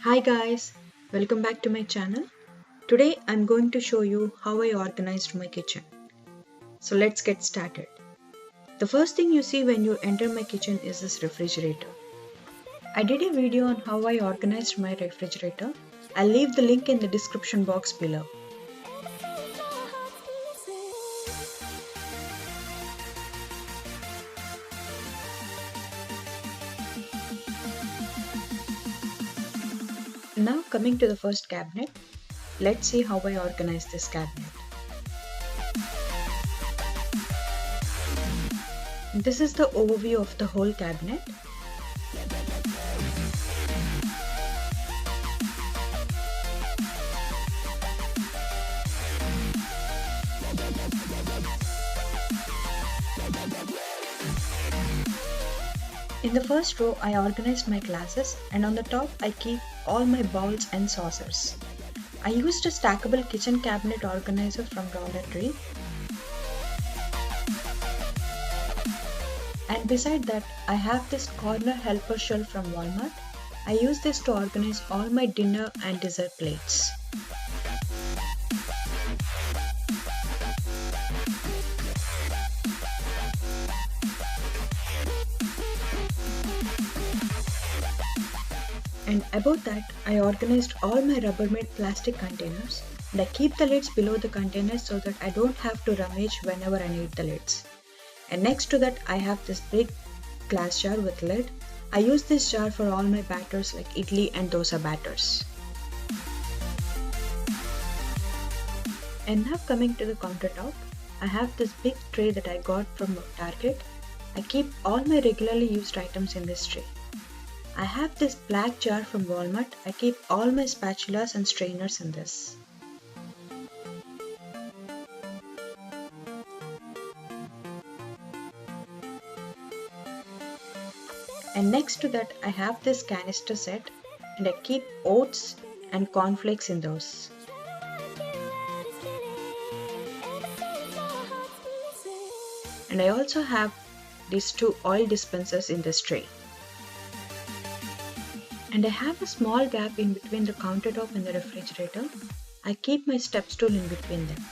Hi guys, welcome back to my channel. Today I'm going to show you how I organized my kitchen. So let's get started. The first thing you see when you enter my kitchen is this refrigerator. I did a video on how I organized my refrigerator. I'll leave the link in the description box below. Now coming to the first cabinet, let's see how I organized this cabinet. This is the overview of the whole cabinet. In the first row, I organized my glasses, and on the top I keep all my bowls and saucers. I used a stackable kitchen cabinet organizer from Dollar Tree. And beside that, I have this corner helper shelf from Walmart. I use this to organize all my dinner and dessert plates. And above that, I organized all my Rubbermaid plastic containers, and I keep the lids below the containers so that I don't have to rummage whenever I need the lids. And next to that, I have this big glass jar with lid. I use this jar for all my batters like idli and dosa batters. And now coming to the countertop, I have this big tray that I got from Target. I keep all my regularly used items in this tray. I have this black jar from Walmart. I keep all my spatulas and strainers in this. And next to that, I have this canister set, and I keep oats and cornflakes in those. And I also have these two oil dispensers in this tray. And I have a small gap in between the countertop and the refrigerator. I keep my step stool in between them.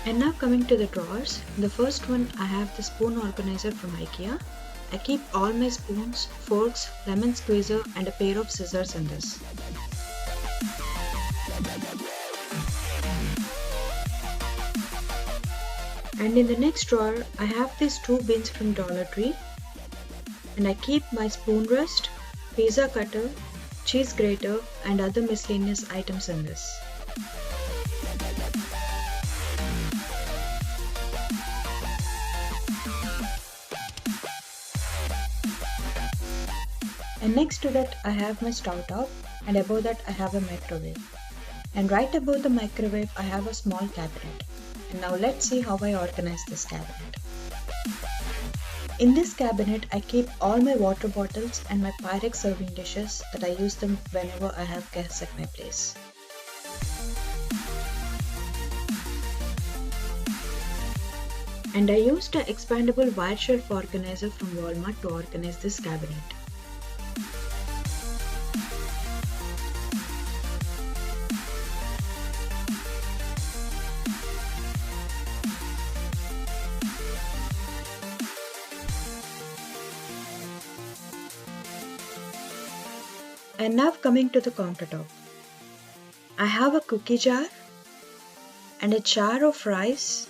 And now coming to the drawers, the first one I have the spoon organizer from IKEA. I keep all my spoons, forks, lemon squeezer and a pair of scissors in this. And in the next drawer, I have these two bins from Dollar Tree, and I keep my spoon rest, pizza cutter, cheese grater and other miscellaneous items in this. And next to that, I have my stove top, and above that I have a microwave. And right above the microwave, I have a small cabinet. And now let's see how I organize this cabinet. In this cabinet, I keep all my water bottles and my Pyrex serving dishes that I use them whenever I have guests at my place. And I used an expandable wire shelf organizer from Walmart to organize this cabinet. And now coming to the countertop. I have a cookie jar and a jar of rice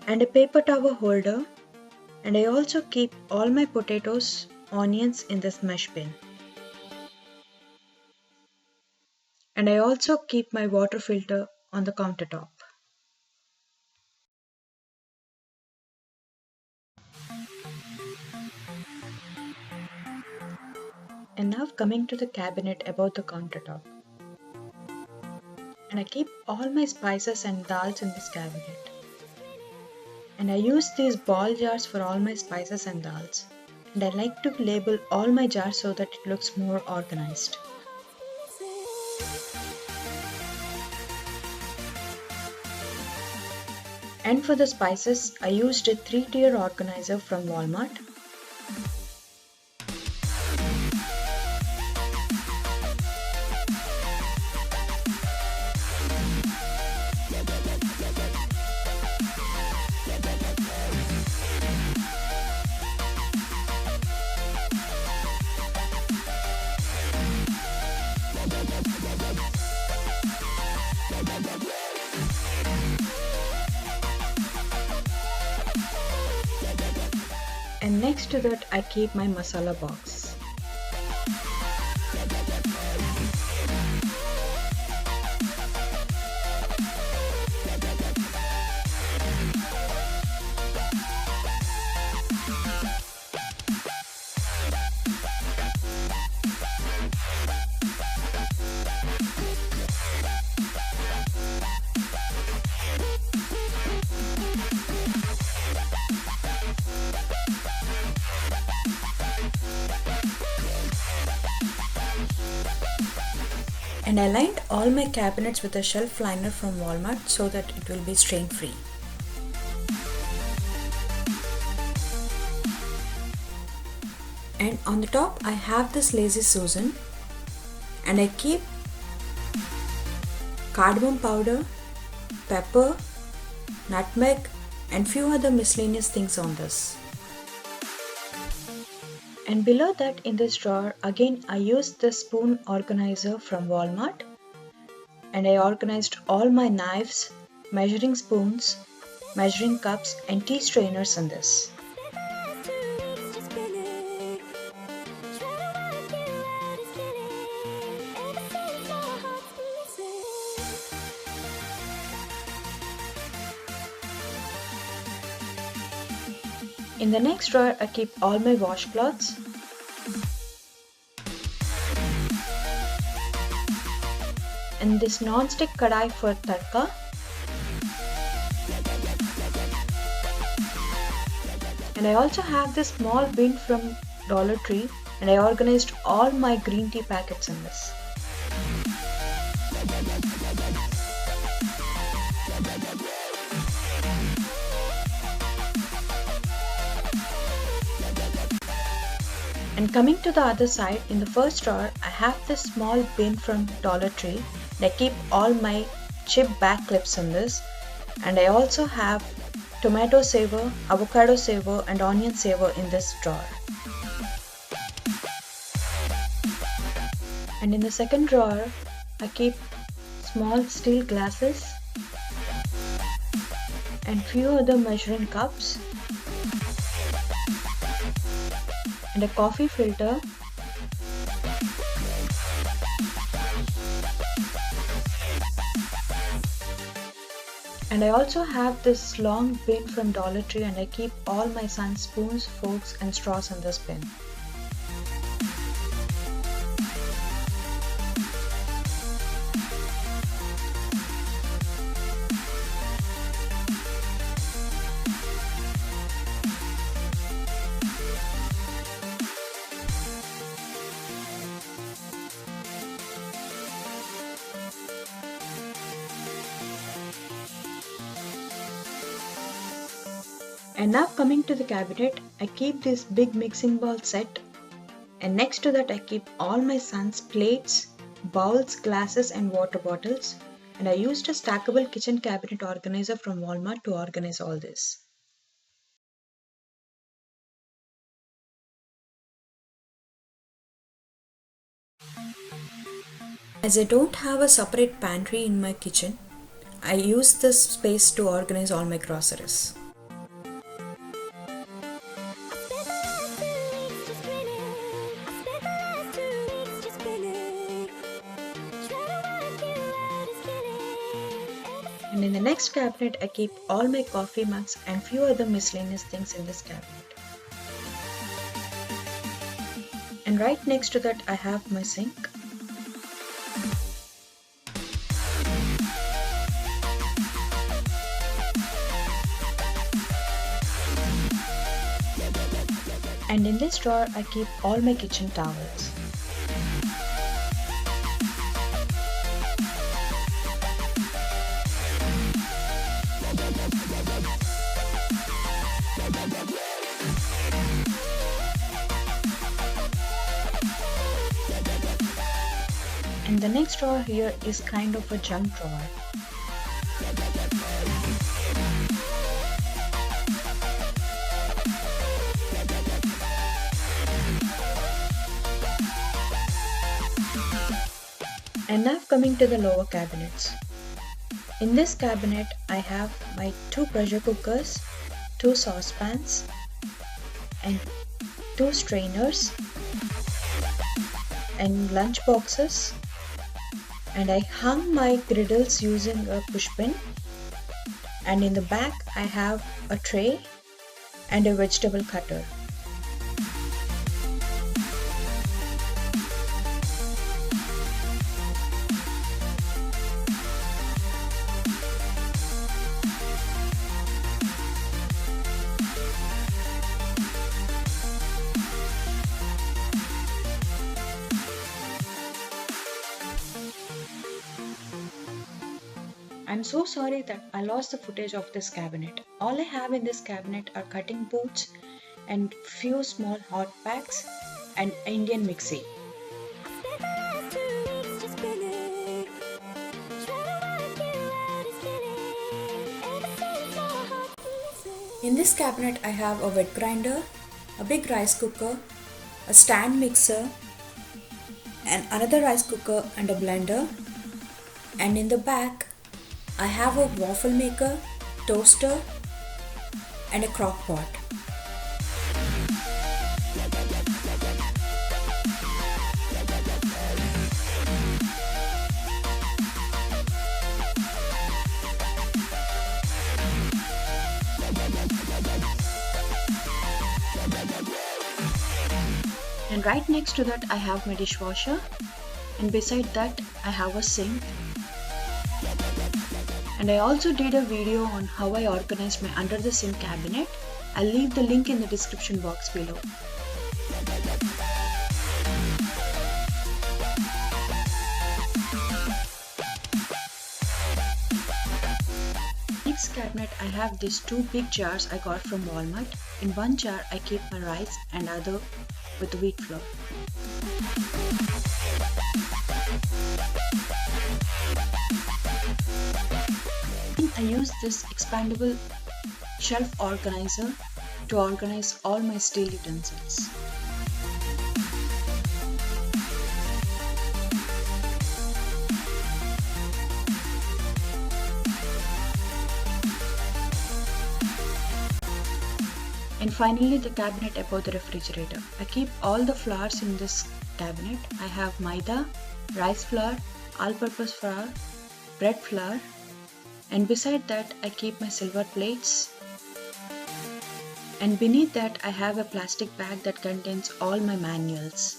and a paper towel holder, and I also keep all my potatoes, onions in this mesh bin. And I also keep my water filter on the countertop. And now coming to the cabinet above the countertop. And I keep all my spices and dals in this cabinet. And I use these ball jars for all my spices and dals. And I like to label all my jars so that it looks more organized. And for the spices, I used a 3-tier organizer from Walmart. And next to that, I keep my masala box. And I lined all my cabinets with a shelf liner from Walmart so that it will be stain free. And on the top I have this Lazy Susan, and I keep cardamom powder, pepper, nutmeg and few other miscellaneous things on this. And below that, in this drawer, again I used the spoon organizer from Walmart, and I organized all my knives, measuring spoons, measuring cups and tea strainers in this. In the next drawer, I keep all my washcloths. And this non-stick kadai for tadka. And I also have this small bin from Dollar Tree, and I organized all my green tea packets in this. And coming to the other side, in the first drawer, I have this small bin from Dollar Tree, and I keep all my chip back clips in this. And I also have tomato saver, avocado saver and onion saver in this drawer. And in the second drawer, I keep small steel glasses and few other measuring cups and a coffee filter and I also have this long bin from Dollar Tree, and I keep all my son's spoons, forks and straws in this bin. And now coming to the cabinet, I keep this big mixing bowl set, and next to that I keep all my son's plates, bowls, glasses and water bottles, and I used a stackable kitchen cabinet organizer from Walmart to organize all this. As I don't have a separate pantry in my kitchen, I use this space to organize all my groceries. And in the next cabinet, I keep all my coffee mugs and few other miscellaneous things in this cabinet. And right next to that, I have my sink. And in this drawer, I keep all my kitchen towels. And the next drawer here is kind of a junk drawer. And now coming to the lower cabinets. In this cabinet I have my 2 pressure cookers, 2 saucepans and 2 strainers and lunch boxes, and I hung my griddles using a push pin, and in the back I have a tray and a vegetable cutter. I'm so sorry that I lost the footage of this cabinet. All I have in this cabinet are cutting boards and few small hot packs and Indian mixie. In this cabinet I have a wet grinder, a big rice cooker, a stand mixer and another rice cooker and a blender, and in the back I have a waffle maker, toaster and a crock pot. And right next to that I have my dishwasher, and beside that I have a sink. And I also did a video on how I organized my under the sink cabinet. I'll leave the link in the description box below. Next cabinet I have these 2 big jars I got from Walmart. In one jar I keep my rice and other with wheat flour. I use this expandable shelf organizer to organize all my steel utensils. And finally the cabinet above the refrigerator. I keep all the flours in this cabinet. I have maida, rice flour, all-purpose flour, bread flour, and beside that I keep my silver plates, and beneath that I have a plastic bag that contains all my manuals.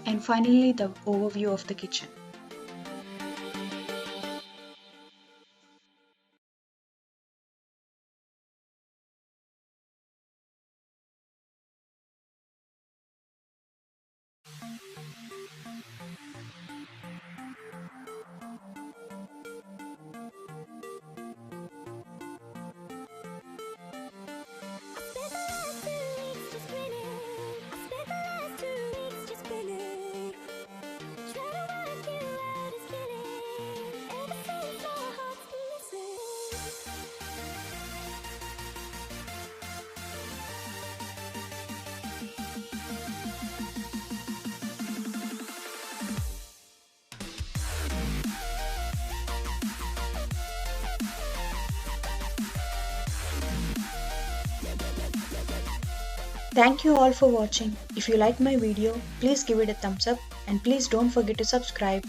And finally the overview of the kitchen. Thank you all for watching. If you like my video, please give it a thumbs up and please don't forget to subscribe.